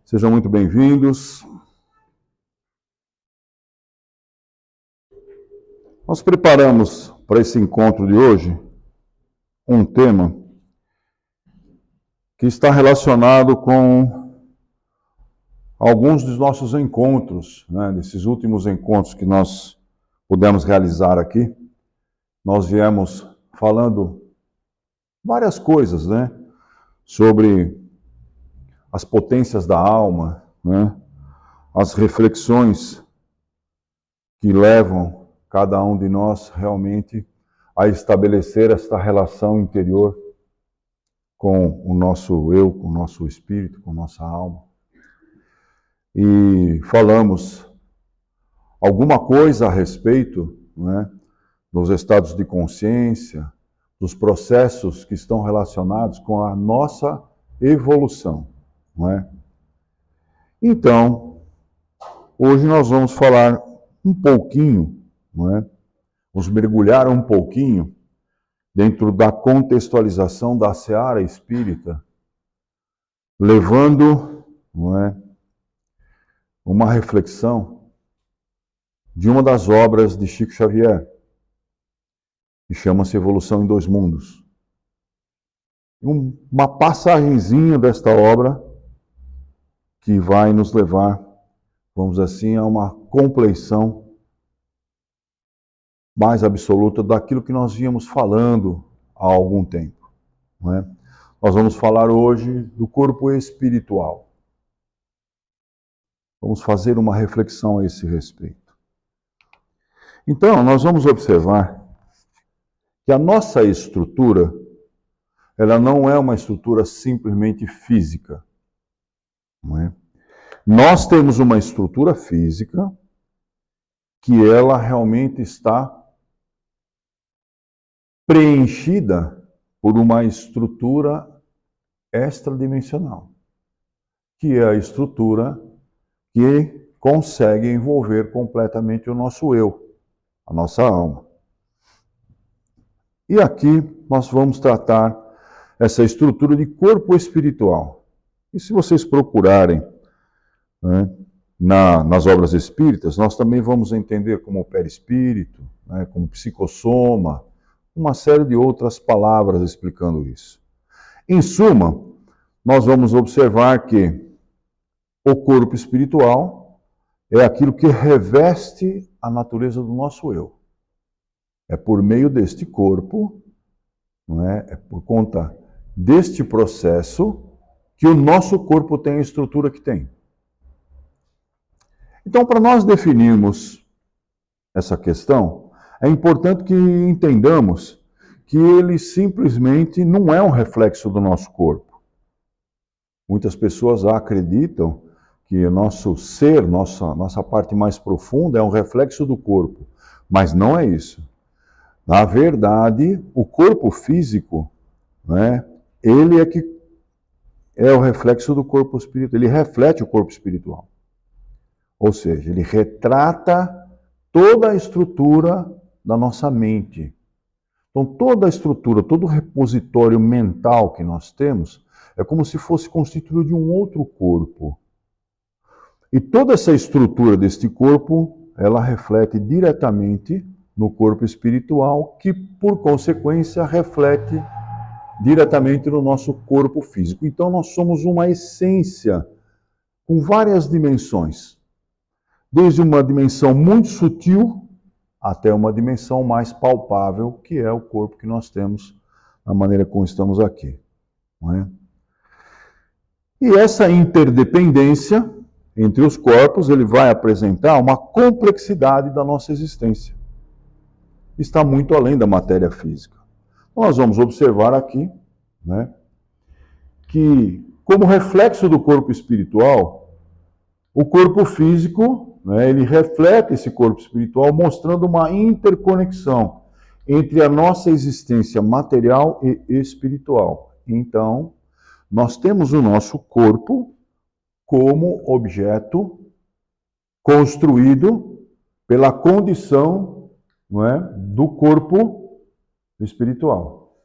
Sejam muito bem-vindos. Nós preparamos para esse encontro de hoje um tema que está relacionado com alguns dos nossos encontros, desses últimos encontros que nós pudemos realizar aqui. Nós viemos falando várias coisas, sobre as potências da alma, as reflexões que levam cada um de nós realmente a estabelecer esta relação interior com o nosso eu, com o nosso espírito, com a nossa alma. E falamos alguma coisa a respeito, dos estados de consciência, dos processos que estão relacionados com a nossa evolução, Então, hoje nós vamos falar um pouquinho, vamos mergulhar um pouquinho dentro da contextualização da seara espírita, levando, uma reflexão de uma das obras de Chico Xavier, que chama-se Evolução em Dois Mundos. Uma passagenzinha desta obra que vai nos levar, vamos dizer assim, a uma compleição mais absoluta daquilo que nós vínhamos falando há algum tempo. Nós vamos falar hoje do corpo espiritual. Vamos fazer uma reflexão a esse respeito. Então, nós vamos observar que a nossa estrutura, ela não é uma estrutura simplesmente física. Nós temos uma estrutura física que ela realmente está preenchida por uma estrutura extradimensional, que é a estrutura que consegue envolver completamente o nosso eu, a nossa alma. E aqui nós vamos tratar essa estrutura de corpo espiritual. E se vocês procurarem nas obras espíritas, nós também vamos entender como perispírito, como psicossoma, uma série de outras palavras explicando isso. Em suma, nós vamos observar que o corpo espiritual é aquilo que reveste a natureza do nosso eu. É por meio deste corpo, é por conta deste processo que o nosso corpo tem a estrutura que tem. Então, para nós definirmos essa questão, é importante que entendamos que ele simplesmente não é um reflexo do nosso corpo. Muitas pessoas acreditam que o nosso ser, nossa parte mais profunda é um reflexo do corpo, mas não é isso. Na verdade, o corpo físico, ele é que é o reflexo do corpo espiritual, ele reflete o corpo espiritual. Ou seja, ele retrata toda a estrutura da nossa mente. Então, toda a estrutura, todo o repositório mental que nós temos é como se fosse constituído de um outro corpo. E toda essa estrutura deste corpo, ela reflete diretamente no corpo espiritual, que, por consequência, reflete diretamente no nosso corpo físico. Então, nós somos uma essência com várias dimensões. Desde uma dimensão muito sutil até uma dimensão mais palpável, que é o corpo que nós temos, da maneira como estamos aqui. E essa interdependência entre os corpos, ele vai apresentar uma complexidade da nossa existência. Está muito além da matéria física. Então, nós vamos observar aqui, que, como reflexo do corpo espiritual, o corpo físico, ele reflete esse corpo espiritual, mostrando uma interconexão entre a nossa existência material e espiritual. Então, nós temos o nosso corpo como objeto construído pela condição do corpo espiritual.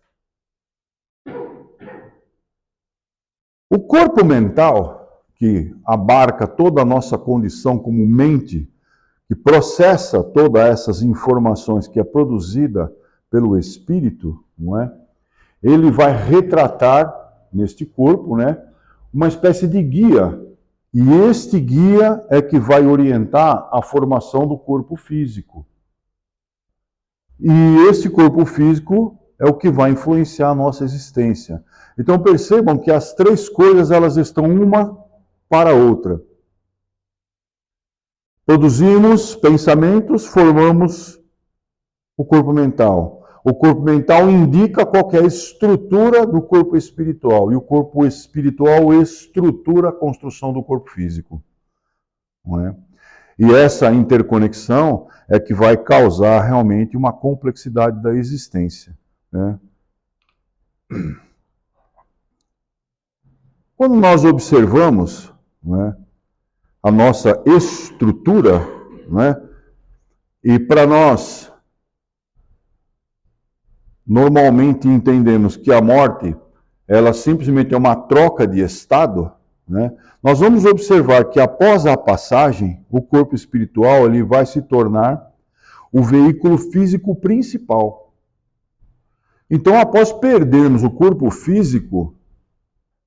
O corpo mental que abarca toda a nossa condição como mente, que processa todas essas informações que é produzida pelo espírito, não é? Ele vai retratar neste corpo, né, uma espécie de guia. E este guia é que vai orientar a formação do corpo físico. E esse corpo físico é o que vai influenciar a nossa existência. Então percebam que as três coisas elas estão uma para a outra. Produzimos pensamentos, formamos o corpo mental. O corpo mental indica qual é a estrutura do corpo espiritual. E o corpo espiritual estrutura a construção do corpo físico. Não é? E essa interconexão é que vai causar realmente uma complexidade da existência. Né? Quando nós observamos, né, a nossa estrutura, né, e para nós normalmente entendemos que a morte ela simplesmente é uma troca de estado, né, nós vamos observar que após a passagem, o corpo espiritual ele vai se tornar o veículo físico principal. Então, após perdermos o corpo físico,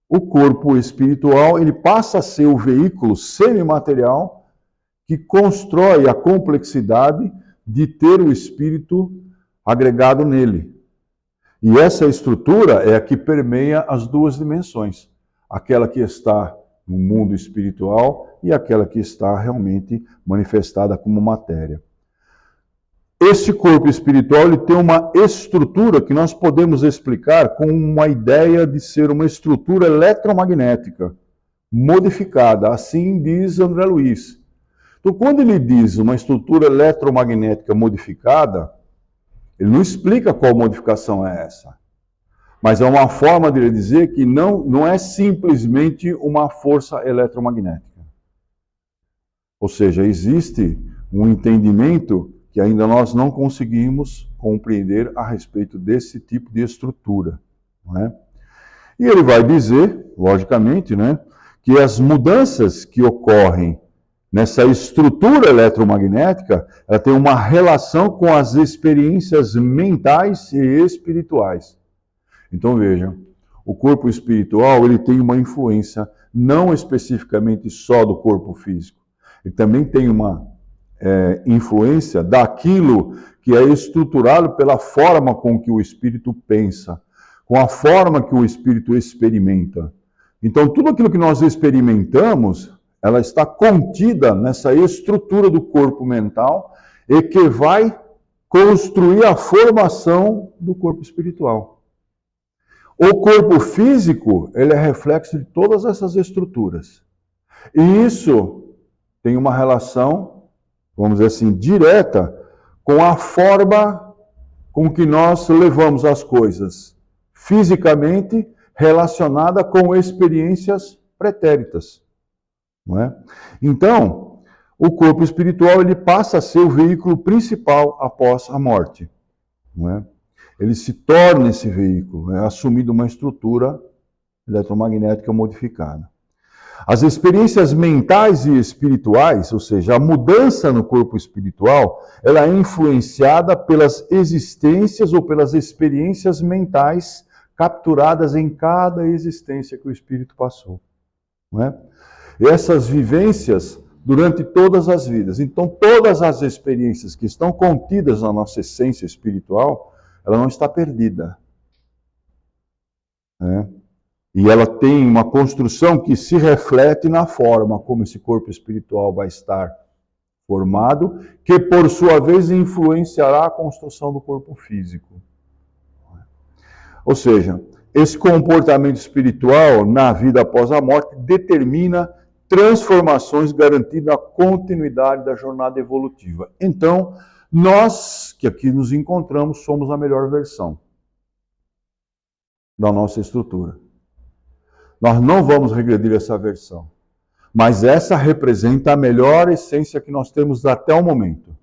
o corpo espiritual ele passa a ser o veículo semimaterial que constrói a complexidade de ter o espírito agregado nele. E essa estrutura é a que permeia as duas dimensões, aquela que está no mundo espiritual e aquela que está realmente manifestada como matéria. Este corpo espiritual ele tem uma estrutura que nós podemos explicar com uma ideia de ser uma estrutura eletromagnética modificada, assim diz André Luiz. Então, quando ele diz uma estrutura eletromagnética modificada, ele não explica qual modificação é essa. Mas é uma forma de ele dizer que não é simplesmente uma força eletromagnética. Ou seja, existe um entendimento que ainda nós não conseguimos compreender a respeito desse tipo de estrutura. Não é? E ele vai dizer, logicamente, né, que as mudanças que ocorrem nessa estrutura eletromagnética, ela tem uma relação com as experiências mentais e espirituais. Então vejam, o corpo espiritual ele tem uma influência não especificamente só do corpo físico. Ele também tem uma influência daquilo que é estruturado pela forma com que o espírito pensa, com a forma que o espírito experimenta. Então, tudo aquilo que nós experimentamos, ela está contida nessa estrutura do corpo mental e que vai construir a formação do corpo espiritual. O corpo físico, ele é reflexo de todas essas estruturas. E isso tem uma relação, vamos dizer assim, direta com a forma com que nós levamos as coisas, fisicamente relacionada com experiências pretéritas. Não é? Então, o corpo espiritual ele passa a ser o veículo principal após a morte. Não é? Ele se torna esse veículo, assumindo uma estrutura eletromagnética modificada. As experiências mentais e espirituais, ou seja, a mudança no corpo espiritual, ela é influenciada pelas existências ou pelas experiências mentais capturadas em cada existência que o espírito passou. Não é? E essas vivências durante todas as vidas. Então, todas as experiências que estão contidas na nossa essência espiritual, ela não está perdida. Né? E ela tem uma construção que se reflete na forma como esse corpo espiritual vai estar formado, que por sua vez influenciará a construção do corpo físico. Ou seja, esse comportamento espiritual na vida após a morte determina transformações garantindo a continuidade da jornada evolutiva. Então, nós que aqui nos encontramos somos a melhor versão da nossa estrutura. Nós não vamos regredir essa versão, mas essa representa a melhor essência que nós temos até o momento.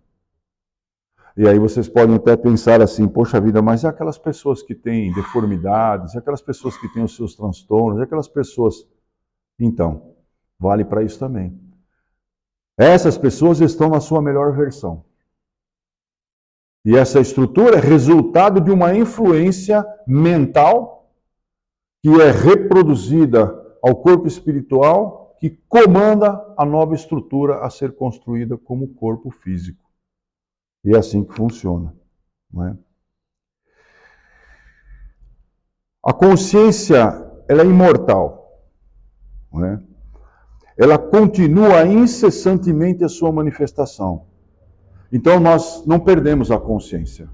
E aí vocês podem até pensar assim, poxa vida, mas é aquelas pessoas que têm deformidades, é aquelas pessoas que têm os seus transtornos, é aquelas pessoas... Então, Vale para isso também. Essas pessoas estão na sua melhor versão. E essa estrutura é resultado de uma influência mental que é reproduzida ao corpo espiritual, que comanda a nova estrutura a ser construída como corpo físico. E é assim que funciona. Não é? A consciência, ela é imortal. Não é? Ela continua incessantemente a sua manifestação. Então nós não perdemos a consciência.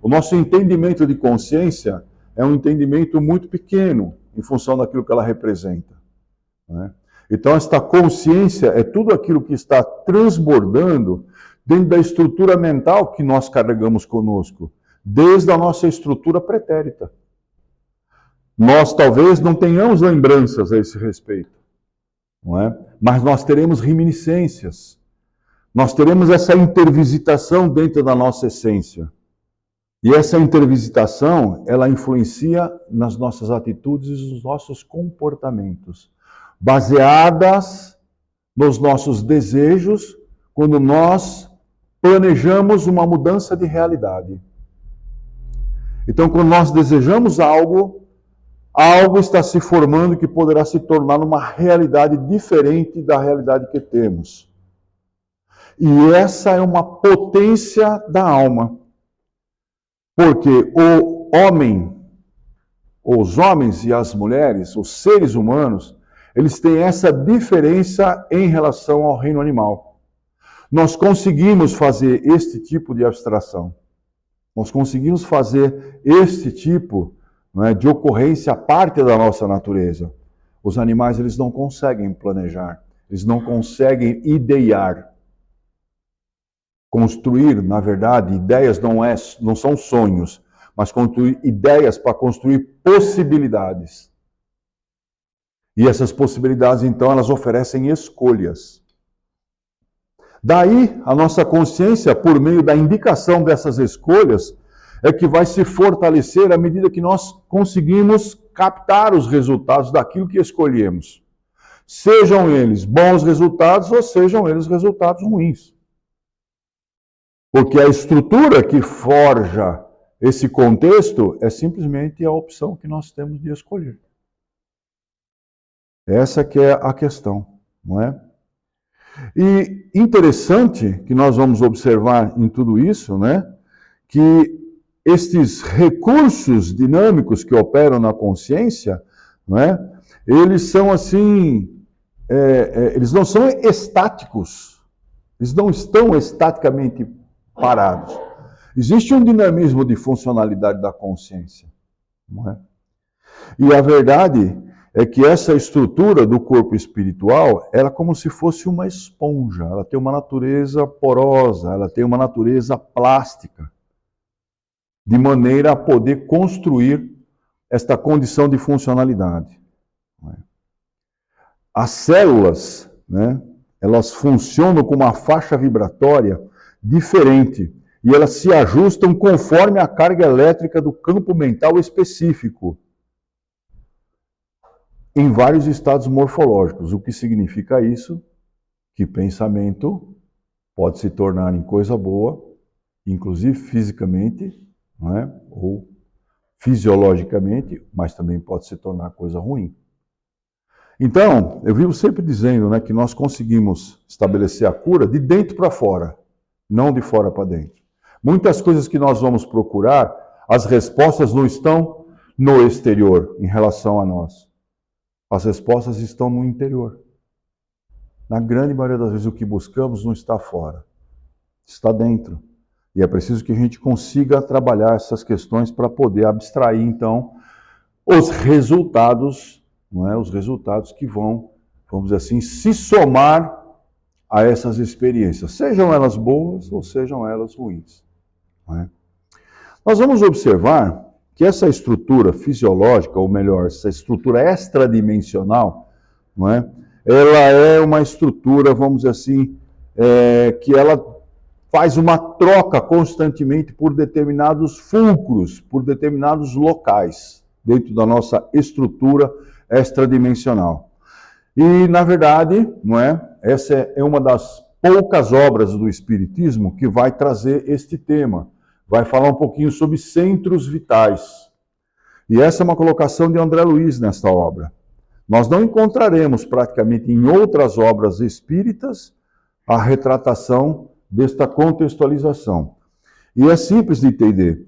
O nosso entendimento de consciência é um entendimento muito pequeno em função daquilo que ela representa. Né? Então esta consciência é tudo aquilo que está transbordando dentro da estrutura mental que nós carregamos conosco, desde a nossa estrutura pretérita. Nós talvez não tenhamos lembranças a esse respeito, não é? Mas nós teremos reminiscências. Nós teremos essa intervisitação dentro da nossa essência. E essa intervisitação, ela influencia nas nossas atitudes e nos nossos comportamentos, baseadas nos nossos desejos, quando nós planejamos uma mudança de realidade. Então, quando nós desejamos algo, algo está se formando que poderá se tornar uma realidade diferente da realidade que temos. E essa é uma potência da alma. Porque o homem, os homens e as mulheres, os seres humanos, eles têm essa diferença em relação ao reino animal. Nós conseguimos fazer este tipo de abstração. Nós conseguimos fazer este tipo, né, de ocorrência à parte da nossa natureza. Os animais, eles não conseguem planejar, eles não conseguem idear. Construir, na verdade, ideias não são sonhos, mas construir ideias para construir possibilidades. E essas possibilidades, então, elas oferecem escolhas. Daí, a nossa consciência, por meio da indicação dessas escolhas, é que vai se fortalecer à medida que nós conseguimos captar os resultados daquilo que escolhemos. Sejam eles bons resultados ou sejam eles resultados ruins. Porque a estrutura que forja esse contexto é simplesmente a opção que nós temos de escolher. Essa que é a questão, não é? E interessante que nós vamos observar em tudo isso, né, que estes recursos dinâmicos que operam na consciência, não é, eles são assim, eles não são estáticos, eles não estão estaticamente parados. Existe um dinamismo de funcionalidade da consciência, não é? E a verdade é que essa estrutura do corpo espiritual, ela é como se fosse uma esponja, ela tem uma natureza porosa, ela tem uma natureza plástica, de maneira a poder construir esta condição de funcionalidade. As células, né, elas funcionam com uma faixa vibratória diferente, e elas se ajustam conforme a carga elétrica do campo mental específico, em vários estados morfológicos. O que significa isso? Que pensamento pode se tornar em coisa boa, inclusive fisicamente, não é? Ou fisiologicamente, mas também pode se tornar coisa ruim. Então, eu vivo sempre dizendo, né, que nós conseguimos estabelecer a cura de dentro para fora, não de fora para dentro. Muitas coisas que nós vamos procurar, as respostas não estão no exterior em relação a nós. As respostas estão no interior. Na grande maioria das vezes, o que buscamos não está fora, está dentro. E é preciso que a gente consiga trabalhar essas questões para poder abstrair, então, os resultados, não é? Os resultados que vão, vamos dizer assim, se somar a essas experiências, sejam elas boas ou sejam elas ruins. Não é? Nós vamos observar que essa estrutura fisiológica, ou melhor, essa estrutura extradimensional, não é? Ela é uma estrutura, vamos dizer assim, que ela faz uma troca constantemente por determinados fulcros, por determinados locais, dentro da nossa estrutura extradimensional. E, na verdade, não é? Essa é uma das poucas obras do Espiritismo que vai trazer este tema. Vai falar um pouquinho sobre centros vitais. E essa é uma colocação de André Luiz nesta obra. Nós não encontraremos praticamente em outras obras espíritas a retratação desta contextualização. E é simples de entender.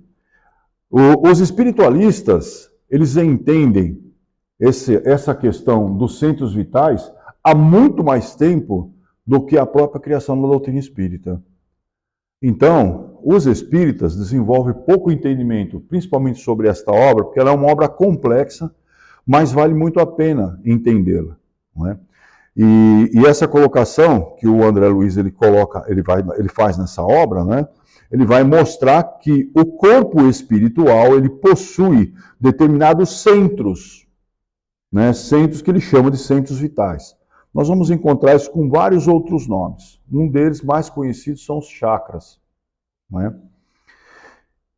Os espiritualistas, eles entendem essa questão dos centros vitais há muito mais tempo do que a própria criação da doutrina espírita. Então, os espíritas desenvolvem pouco entendimento, principalmente sobre esta obra, porque ela é uma obra complexa, mas vale muito a pena entendê-la, não é? E essa colocação que o André Luiz ele faz nessa obra, né? Ele vai mostrar que o corpo espiritual ele possui determinados centros, né? Centros que ele chama de centros vitais. Nós vamos encontrar isso com vários outros nomes. Um deles mais conhecido são os chakras, né?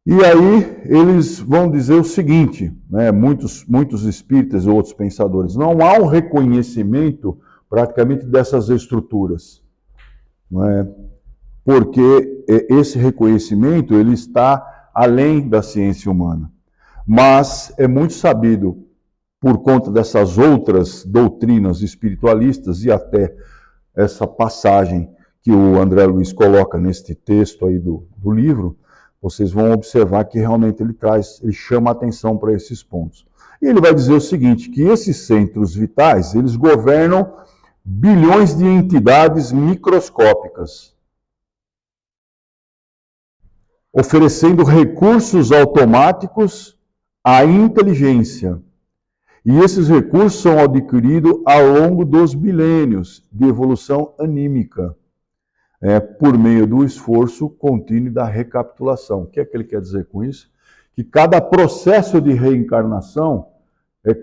E aí eles vão dizer o seguinte, né? Muitos espíritas e outros pensadores, não há um reconhecimento praticamente dessas estruturas, não é? Porque esse reconhecimento ele está além da ciência humana. Mas é muito sabido, por conta dessas outras doutrinas espiritualistas e até essa passagem que o André Luiz coloca neste texto aí do livro, vocês vão observar que realmente ele chama a atenção para esses pontos. E ele vai dizer o seguinte, que esses centros vitais, eles governam bilhões de entidades microscópicas, oferecendo recursos automáticos à inteligência. E esses recursos são adquiridos ao longo dos milênios de evolução anímica, por meio do esforço contínuo da recapitulação. O que é que ele quer dizer com isso? Que cada processo de reencarnação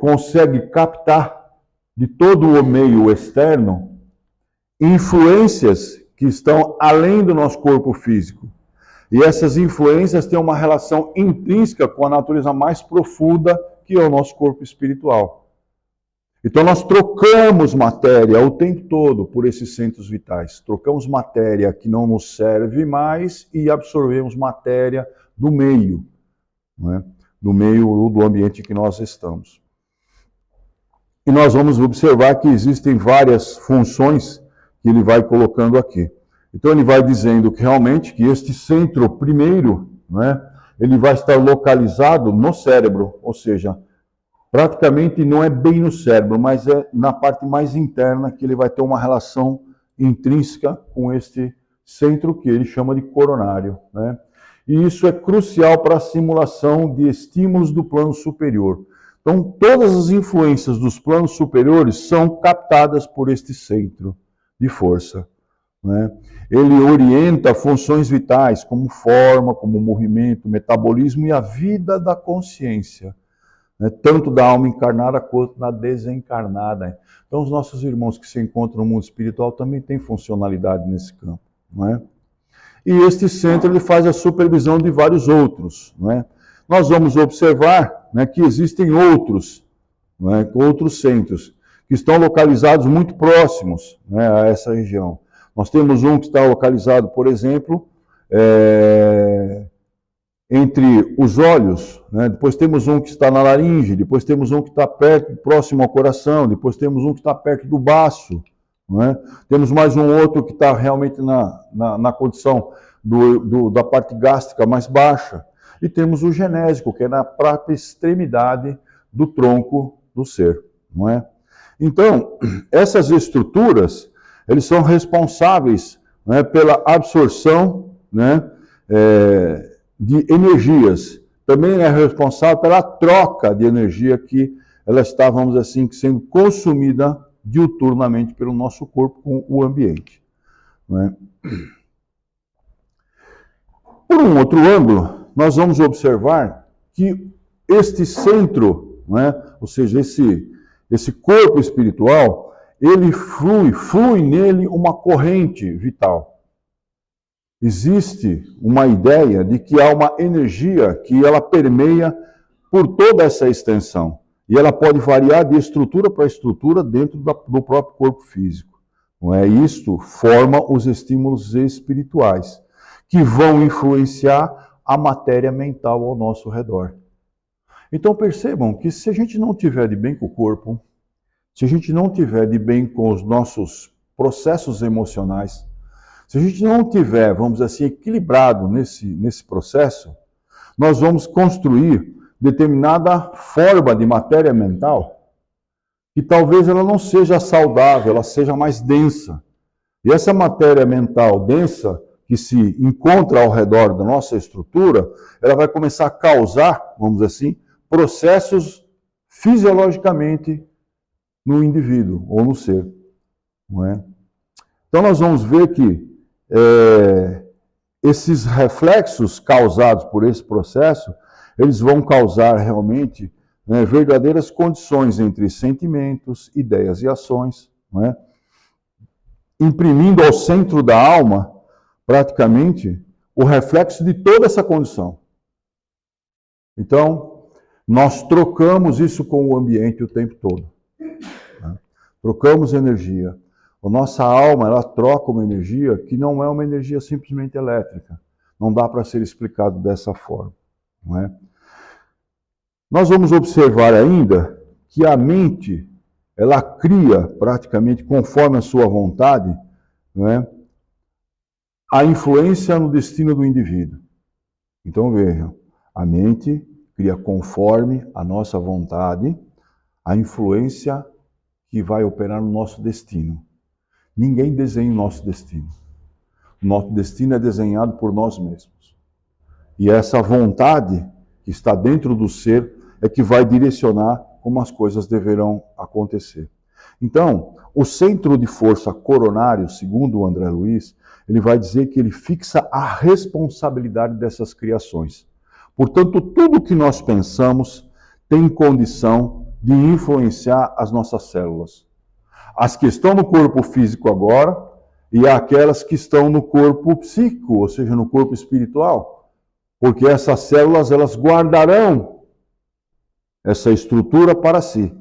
consegue captar de todo o meio externo influências que estão além do nosso corpo físico. E essas influências têm uma relação intrínseca com a natureza mais profunda, que é o nosso corpo espiritual. Então nós trocamos matéria o tempo todo por esses centros vitais. Trocamos matéria que não nos serve mais e absorvemos matéria do meio, né? Do meio do ambiente que nós estamos. E nós vamos observar que existem várias funções que ele vai colocando aqui. Então ele vai dizendo que realmente que este centro primeiro, né, ele vai estar localizado no cérebro, ou seja, praticamente não é bem no cérebro, mas é na parte mais interna que ele vai ter uma relação intrínseca com este centro que ele chama de coronário, né? E isso é crucial para a simulação de estímulos do plano superior. Então, todas as influências dos planos superiores são captadas por este centro de força, né? Ele orienta funções vitais, como forma, como movimento, metabolismo e a vida da consciência, né? Tanto da alma encarnada quanto da desencarnada. Então, os nossos irmãos que se encontram no mundo espiritual também têm funcionalidade nesse campo, não é? E este centro ele faz a supervisão de vários outros, não é? Nós vamos observar, né, que existem outros, né, outros centros que estão localizados muito próximos, né, a essa região. Nós temos um que está localizado, por exemplo, entre os olhos, né? Depois temos um que está na laringe, depois temos um que está perto, próximo ao coração, depois temos um que está perto do baço, né? Temos mais um outro que está realmente na condição da parte gástrica mais baixa. E temos o genésico, que é na própria extremidade do tronco do ser, não é? Então, essas estruturas, eles são responsáveis, né, pela absorção, né, de energias. Também é responsável pela troca de energia que ela está, vamos dizer assim, sendo consumida diuturnamente pelo nosso corpo com o ambiente, né? Por um outro ângulo, nós vamos observar que este centro, né, ou seja, esse corpo espiritual, ele flui nele uma corrente vital. Existe uma ideia de que há uma energia que ela permeia por toda essa extensão. E ela pode variar de estrutura para estrutura dentro do próprio corpo físico. Não é? Isto forma os estímulos espirituais, que vão influenciar a matéria mental ao nosso redor. Então percebam que se a gente não tiver de bem com o corpo, se a gente não tiver de bem com os nossos processos emocionais, se a gente não tiver, vamos dizer assim, equilibrado nesse processo, nós vamos construir determinada forma de matéria mental que talvez ela não seja saudável, ela seja mais densa. E essa matéria mental densa que se encontra ao redor da nossa estrutura, ela vai começar a causar, vamos dizer assim, processos fisiologicamente no indivíduo ou no ser. Não é? Então nós vamos ver que esses reflexos causados por esse processo, eles vão causar realmente verdadeiras condições entre sentimentos, ideias e ações, não é? Imprimindo ao centro da alma, praticamente, o reflexo de toda essa condição. Então, nós trocamos isso com o ambiente o tempo todo. Né? Trocamos energia. A nossa alma, ela troca uma energia que não é uma energia simplesmente elétrica. Não dá para ser explicado dessa forma. Não é? Nós vamos observar ainda que a mente, ela cria praticamente conforme a sua vontade, não é? A influência no destino do indivíduo. Então vejam, a mente cria conforme a nossa vontade a influência que vai operar no nosso destino. Ninguém desenha o nosso destino. O nosso destino é desenhado por nós mesmos. E essa vontade que está dentro do ser é que vai direcionar como as coisas deverão acontecer. Então, o centro de força coronário, segundo o André Luiz, ele vai dizer que ele fixa a responsabilidade dessas criações. Portanto, tudo que nós pensamos tem condição de influenciar as nossas células. As que estão no corpo físico agora e aquelas que estão no corpo psíquico, ou seja, no corpo espiritual. Porque essas células, elas guardarão essa estrutura para si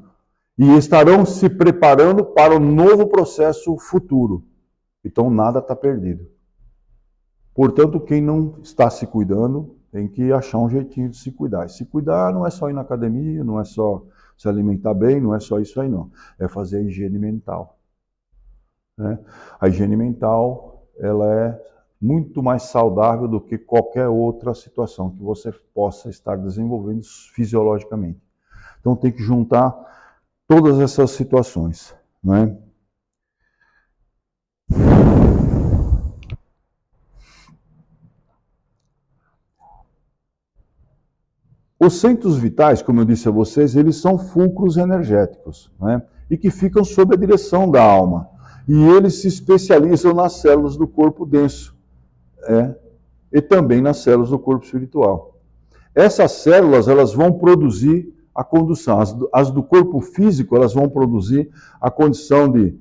e estarão se preparando para o novo processo futuro. Então, nada está perdido. Portanto, quem não está se cuidando tem que achar um jeitinho de se cuidar. E se cuidar não é só ir na academia, não é só se alimentar bem, não é só isso aí não. É fazer a higiene mental. Né? A higiene mental, ela é muito mais saudável do que qualquer outra situação que você possa estar desenvolvendo fisiologicamente. Então tem que juntar todas essas situações. Né? Os centros vitais, como eu disse a vocês, eles são fulcros energéticos, né? E que ficam sob a direção da alma. E eles se especializam nas células do corpo denso, e também nas células do corpo espiritual. Essas células, elas vão produzir a condução. As do corpo físico, elas vão produzir a condição de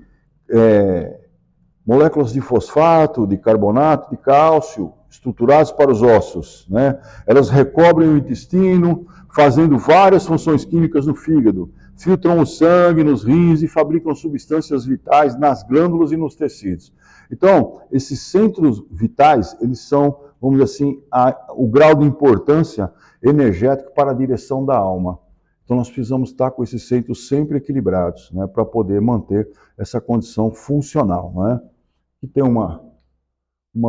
moléculas de fosfato, de carbonato, de cálcio, estruturadas para os ossos. Né? Elas recobrem o intestino, fazendo várias funções químicas no fígado, filtram o sangue nos rins e fabricam substâncias vitais nas glândulas e nos tecidos. Então, esses centros vitais, eles são, vamos dizer assim, o grau de importância energética para a direção da alma. Então, nós precisamos estar com esses centros sempre equilibrados, né, para poder manter essa condição funcional. Né? E tem uma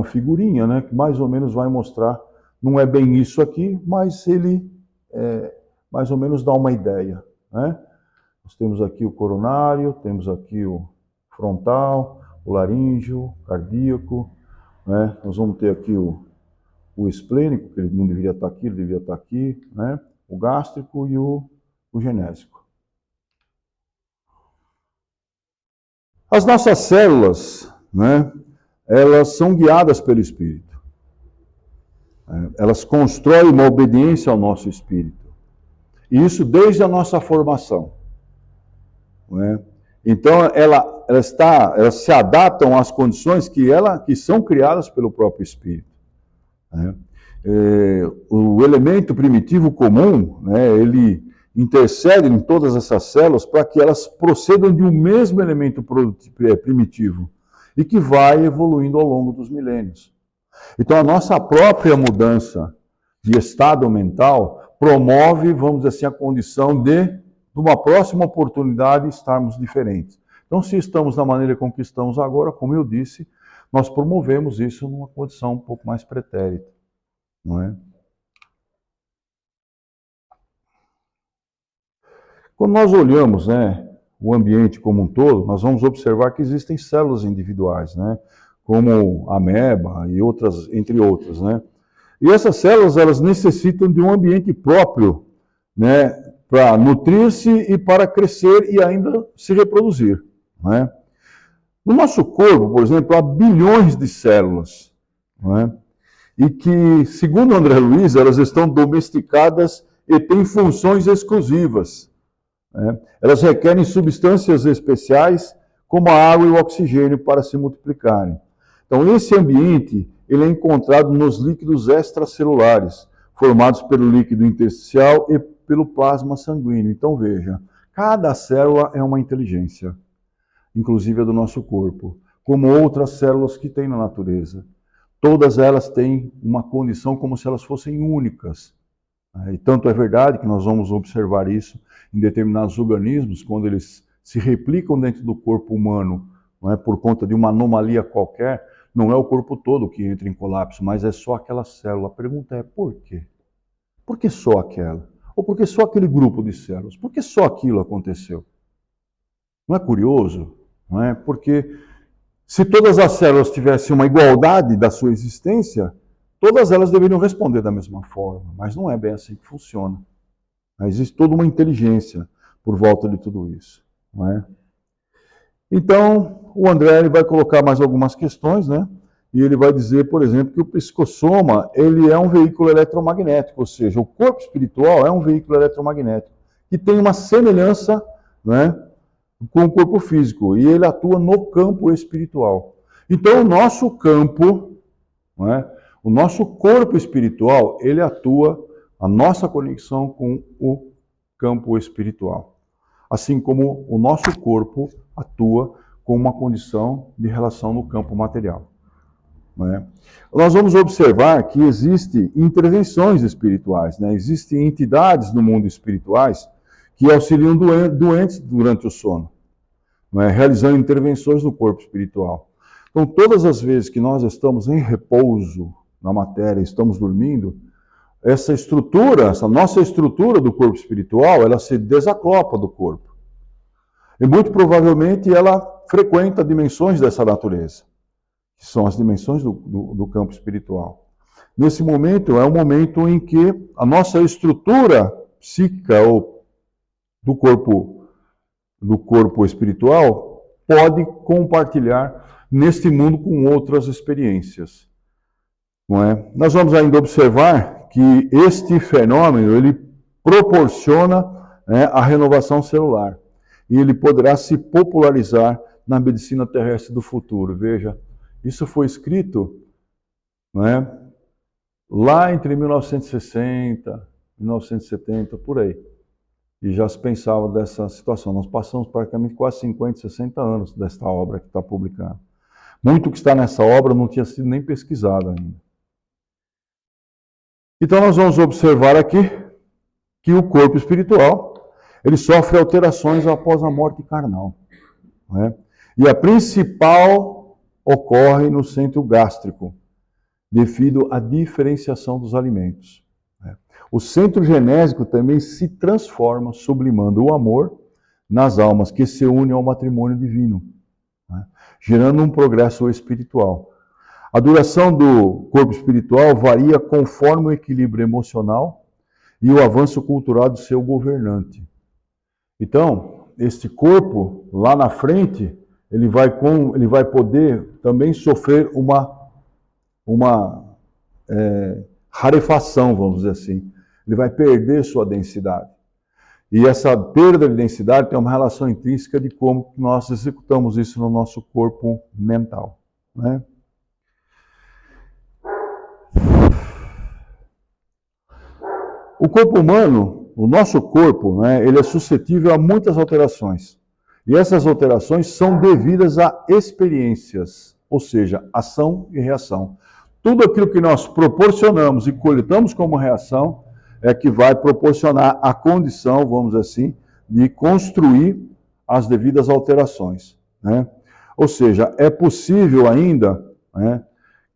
figurinha, né, que mais ou menos vai mostrar, não é bem isso aqui, mas ele mais ou menos dá uma ideia. Né? Nós temos aqui o coronário, temos aqui o frontal, o laríngeo, cardíaco, né? Nós vamos ter aqui o esplênico, que ele não deveria estar aqui, ele deveria estar aqui, né? O gástrico e o genésico. As nossas células, né, elas são guiadas pelo Espírito. Elas constroem uma obediência ao nosso Espírito. E isso desde a nossa formação. Né? Então, elas se adaptam às condições que são criadas pelo próprio Espírito. Né? O elemento primitivo comum, né, ele intercede em todas essas células para que elas procedam de um mesmo elemento primitivo e que vai evoluindo ao longo dos milênios. Então, a nossa própria mudança de estado mental promove, vamos dizer assim, a condição de uma próxima oportunidade, estarmos diferentes. Então, se estamos da maneira com que estamos agora, como eu disse, nós promovemos isso numa condição um pouco mais pretérita, não é? Quando nós olhamos, né, o ambiente como um todo, nós vamos observar que existem células individuais, né, como a ameba e outras, entre outras, né? E essas células, elas necessitam de um ambiente próprio, né, para nutrir-se e para crescer e ainda se reproduzir, né? No nosso corpo, por exemplo, há bilhões de células, né? E que, segundo André Luiz, elas estão domesticadas e têm funções exclusivas, né? Elas requerem substâncias especiais, como a água e o oxigênio, para se multiplicarem. Então, esse ambiente ele é encontrado nos líquidos extracelulares, formados pelo líquido intersticial e pelo plasma sanguíneo. Então, veja, cada célula é uma inteligência, inclusive a do nosso corpo, como outras células que tem na natureza. Todas elas têm uma condição como se elas fossem únicas. E tanto é verdade que nós vamos observar isso em determinados organismos, quando eles se replicam dentro do corpo humano, não é, por conta de uma anomalia qualquer, não é o corpo todo que entra em colapso, mas é só aquela célula. A pergunta é por quê? Por que só aquela? Ou por que só aquele grupo de células? Por que só aquilo aconteceu? Não é curioso? Não é? Porque se todas as células tivessem uma igualdade da sua existência, todas elas deveriam responder da mesma forma, mas não é bem assim que funciona. Existe toda uma inteligência por volta de tudo isso, não é? Então, o André ele vai colocar mais algumas questões, né? E ele vai dizer, por exemplo, que o psicossoma ele é um veículo eletromagnético, ou seja, o corpo espiritual é um veículo eletromagnético que tem uma semelhança, né, com o corpo físico, e ele atua no campo espiritual. Então, o nosso campo, não é, o nosso corpo espiritual, ele atua a nossa conexão com o campo espiritual. Assim como o nosso corpo atua com uma condição de relação no campo material. Não é? Nós vamos observar que existem intervenções espirituais, né? Existem entidades no mundo espirituais que auxiliam doentes durante o sono, não é? Realizando intervenções no corpo espiritual. Então, todas as vezes que nós estamos em repouso na matéria, estamos dormindo, essa estrutura, essa nossa estrutura do corpo espiritual, ela se desacopla do corpo. E muito provavelmente ela frequenta dimensões dessa natureza, que são as dimensões do campo espiritual. Nesse momento, é um momento em que a nossa estrutura psíquica ou do corpo espiritual pode compartilhar neste mundo com outras experiências. Não é? Nós vamos ainda observar que este fenômeno ele proporciona, né, a renovação celular e ele poderá se popularizar na medicina terrestre do futuro. Veja, isso foi escrito, não é, lá entre 1960, 1970, por aí. E já se pensava dessa situação. Nós passamos praticamente quase 50, 60 anos desta obra que está publicada. Muito que está nessa obra não tinha sido nem pesquisado ainda. Então nós vamos observar aqui que o corpo espiritual ele sofre alterações após a morte carnal, né? E a principal ocorre no centro gástrico, devido à diferenciação dos alimentos, né? O centro genésico também se transforma, sublimando o amor nas almas que se unem ao matrimônio divino, né? Gerando um progresso espiritual. A duração do corpo espiritual varia conforme o equilíbrio emocional e o avanço cultural do seu governante. Então, este corpo, lá na frente, ele vai poder também sofrer uma rarefação, vamos dizer assim. Ele vai perder sua densidade. E essa perda de densidade tem uma relação intrínseca de como nós executamos isso no nosso corpo mental, né? O corpo humano, o nosso corpo, né, ele é suscetível a muitas alterações. E essas alterações são devidas a experiências, ou seja, ação e reação. Tudo aquilo que nós proporcionamos e coletamos como reação é que vai proporcionar a condição, vamos dizer assim, de construir as devidas alterações, né? Ou seja, é possível ainda, né,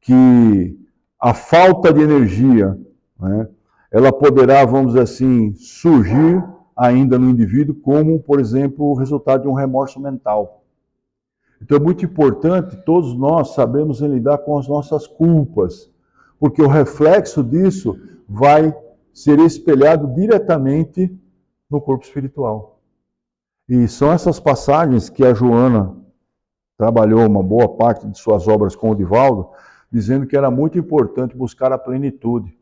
que a falta de energia, né, ela poderá, vamos dizer assim, surgir ainda no indivíduo como, por exemplo, o resultado de um remorso mental. Então é muito importante todos nós sabermos lidar com as nossas culpas, porque o reflexo disso vai ser espelhado diretamente no corpo espiritual. E são essas passagens que a Joana trabalhou uma boa parte de suas obras com o Divaldo, dizendo que era muito importante buscar a plenitude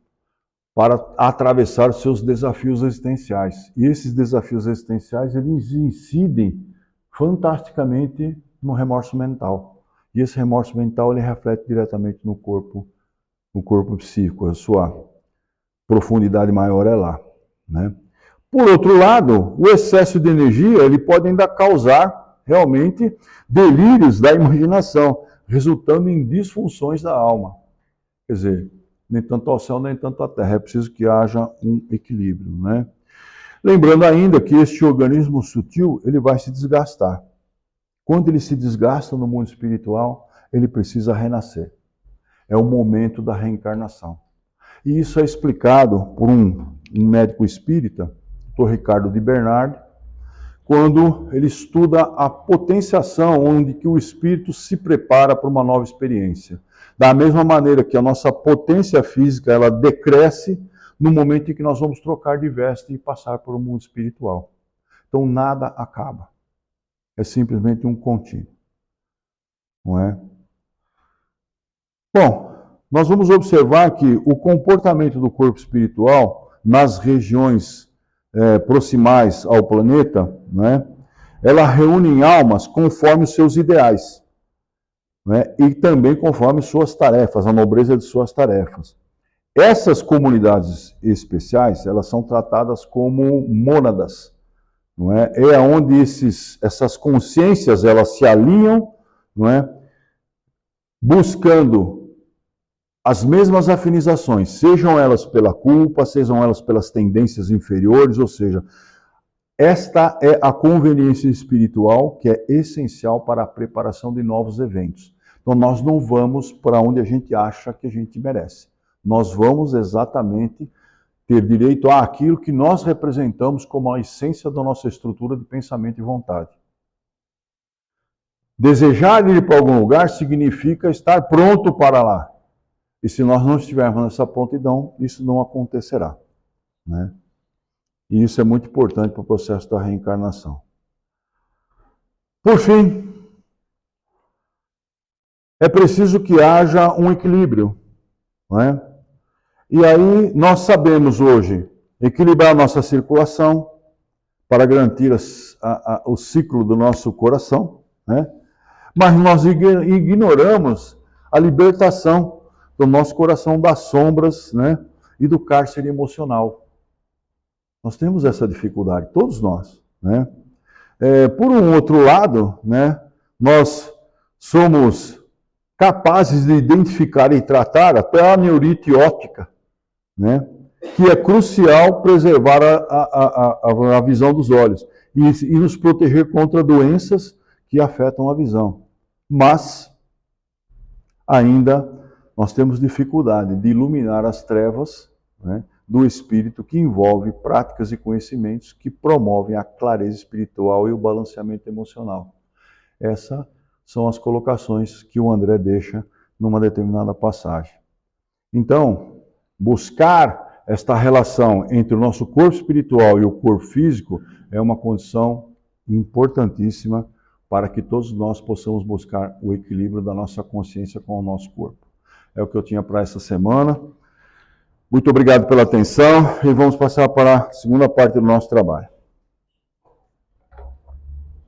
para atravessar os seus desafios existenciais. E esses desafios existenciais, eles incidem fantasticamente no remorso mental. E esse remorso mental, ele reflete diretamente no corpo psíquico. A sua profundidade maior é lá, né? Por outro lado, o excesso de energia, ele pode ainda causar realmente delírios da imaginação, resultando em disfunções da alma. Quer dizer, nem tanto ao céu, nem tanto à terra. É preciso que haja um equilíbrio, né? Lembrando ainda que este organismo sutil, ele vai se desgastar. Quando ele se desgasta no mundo espiritual, ele precisa renascer. É o momento da reencarnação. E isso é explicado por um médico espírita, Dr. Ricardo de Bernardi, quando ele estuda a potenciação onde que o espírito se prepara para uma nova experiência. Da mesma maneira que a nossa potência física, ela decresce no momento em que nós vamos trocar de veste e passar para o mundo espiritual. Então nada acaba. É simplesmente um contínuo. Não é? Bom, nós vamos observar que o comportamento do corpo espiritual nas regiões proximais ao planeta, né, ela reúne almas conforme os seus ideais, né, e também conforme suas tarefas, a nobreza de suas tarefas. Essas comunidades especiais, elas são tratadas como mônadas, não é? É onde essas consciências, elas se alinham, não é? Buscando as mesmas afinizações, sejam elas pela culpa, sejam elas pelas tendências inferiores, ou seja, esta é a conveniência espiritual que é essencial para a preparação de novos eventos. Então nós não vamos para onde a gente acha que a gente merece. Nós vamos exatamente ter direito àquilo que nós representamos como a essência da nossa estrutura de pensamento e vontade. Desejar ir para algum lugar significa estar pronto para lá. E se nós não estivermos nessa prontidão, isso não acontecerá, né? E isso é muito importante para o processo da reencarnação. Por fim, é preciso que haja um equilíbrio, não é? E aí nós sabemos hoje equilibrar a nossa circulação para garantir o ciclo do nosso coração, né? Mas nós ignoramos a libertação do nosso coração das sombras, né, e do cárcere emocional. Nós temos essa dificuldade, todos nós, né? Por um outro lado, né, nós somos capazes de identificar e tratar até a neurite óptica, né, que é crucial preservar a visão dos olhos e nos proteger contra doenças que afetam a visão. Mas ainda nós temos dificuldade de iluminar as trevas, né, do espírito que envolve práticas e conhecimentos que promovem a clareza espiritual e o balanceamento emocional. Essas são as colocações que o André deixa numa determinada passagem. Então, buscar esta relação entre o nosso corpo espiritual e o corpo físico é uma condição importantíssima para que todos nós possamos buscar o equilíbrio da nossa consciência com o nosso corpo. É o que eu tinha para essa semana. Muito obrigado pela atenção e vamos passar para a segunda parte do nosso trabalho.